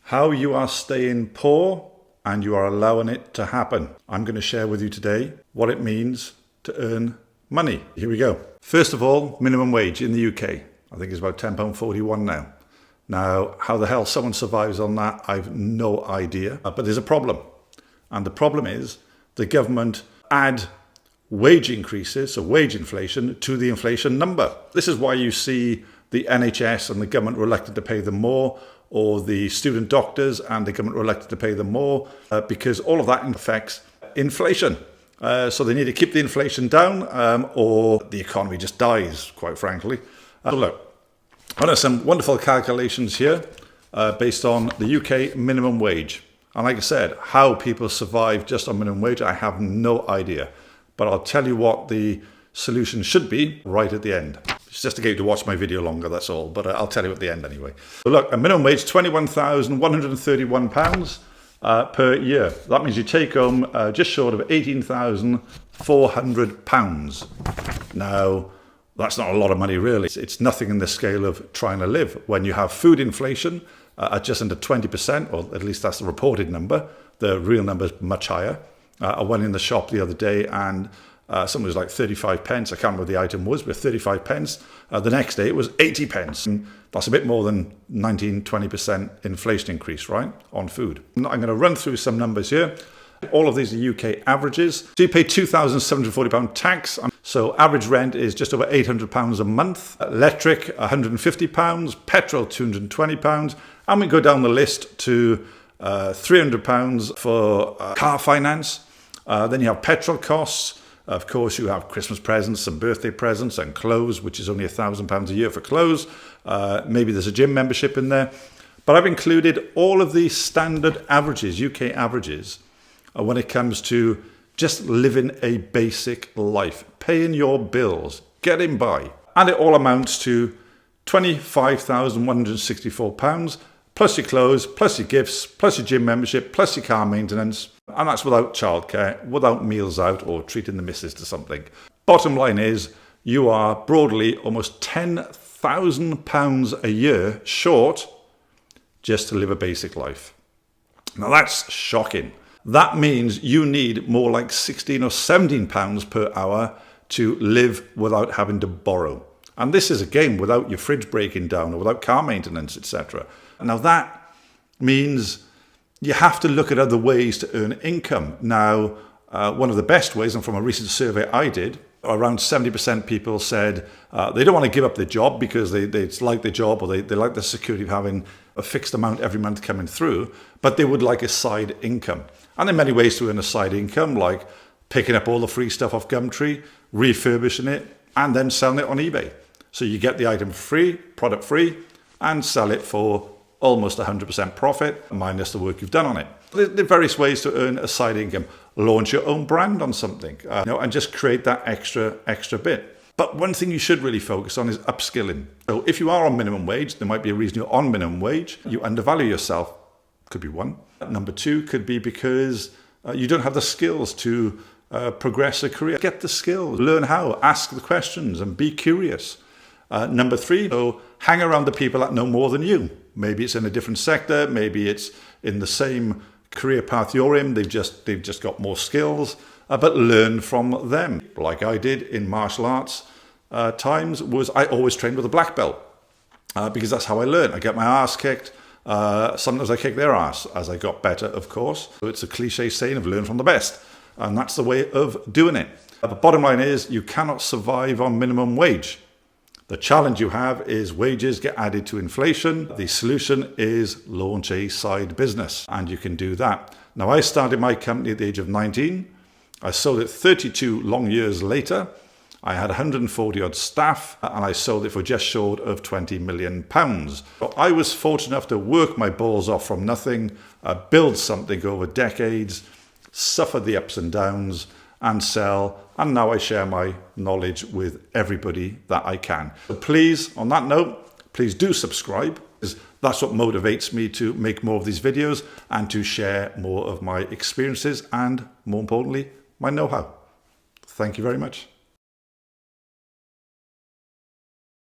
how you are staying poor and you are allowing it to happen. I'm going to share with you today what it means to earn money. Here we go. First of all, minimum wage in the UK. I think it's about £10.41 now. Now, how the hell someone survives on that, I've no idea. But there's a problem. And the problem is the government add wage increases, so wage inflation, to the inflation number. This is why you see the NHS and the government reluctant to pay them more, or the student doctors and the government reluctant to pay them more, because all of that affects inflation. So they need to keep the inflation down, or the economy just dies, quite frankly. So look, I have some wonderful calculations here based on the UK minimum wage. And like I said, how people survive just on minimum wage, I have no idea. But I'll tell you what the solution should be right at the end. It's just to get you to watch my video longer, that's all. But I'll tell you at the end anyway. So look, a minimum wage, £21,131 per year. That means you take home just short of £18,400. Now, that's not a lot of money, really. It's nothing in the scale of trying to live. When you have food inflation at just under 20%, or at least that's the reported number, the real number is much higher. I went in the shop the other day and something was like 35 pence. I can't remember what the item was, but 35 pence. The next day it was 80 pence. And that's a bit more than 19-20% inflation increase, right, on food. I'm going to run through some numbers here. All of these are UK averages. So you pay £2,740 tax. So average rent is just over £800 a month. Electric, £150. Petrol, £220. And we go down the list to £300 for car finance. Then you have petrol costs. Of course, you have Christmas presents and birthday presents and clothes, which is only £1,000 a year for clothes. Maybe there's a gym membership in there. But I've included all of these standard averages, UK averages, when it comes to just living a basic life, paying your bills, getting by. And it all amounts to £25,164, plus your clothes, plus your gifts, plus your gym membership, plus your car maintenance. And that's without childcare, without meals out or treating the missus to something. Bottom line is, you are broadly almost £10,000 a year short just to live a basic life. Now that's shocking. That means you need more like £16 or £17 per hour to live without having to borrow. And this is again without your fridge breaking down or without car maintenance, etc. Now that means you have to look at other ways to earn income. Now, one of the best ways, and from a recent survey I did, around 70% people said they don't want to give up their job because they like their job, or they like the security of having a fixed amount every month coming through, but they would like a side income. And there are many ways to earn a side income, like picking up all the free stuff off Gumtree, refurbishing it, and then selling it on eBay. So you get the item free, product free, and sell it for almost 100% profit, minus the work you've done on it. There are various ways to earn a side income. Launch your own brand on something, and just create that extra bit. But one thing you should really focus on is upskilling. So if you are on minimum wage, there might be a reason you're on minimum wage. You undervalue yourself. Could be one. Number two could be because you don't have the skills to progress a career. Get the skills, learn how, ask the questions, and be curious. Number three, so hang around the people that know more than you. Maybe it's in a different sector. Maybe it's in the same career path you're in. They've just got more skills, but learn from them. Like I did in martial arts times, was I always trained with a black belt because that's how I learned. I get my ass kicked. Sometimes I kick their ass as I got better, of course. So it's a cliche saying of learn from the best. And that's the way of doing it. The bottom line is you cannot survive on minimum wage. The challenge you have is wages get added to inflation. The solution is launch a side business, and you can do that. Now, I started my company at the age of 19. I sold it 32 long years later. I had 140 odd staff, and I sold it for just short of £20 million. So I was fortunate enough to work my balls off from nothing, build something over decades, suffer the ups and downs, and sell, and now I share my knowledge with everybody that I can. So please, on that note, please do subscribe, because that's what motivates me to make more of these videos and to share more of my experiences and, more importantly, my know-how. Thank you very much.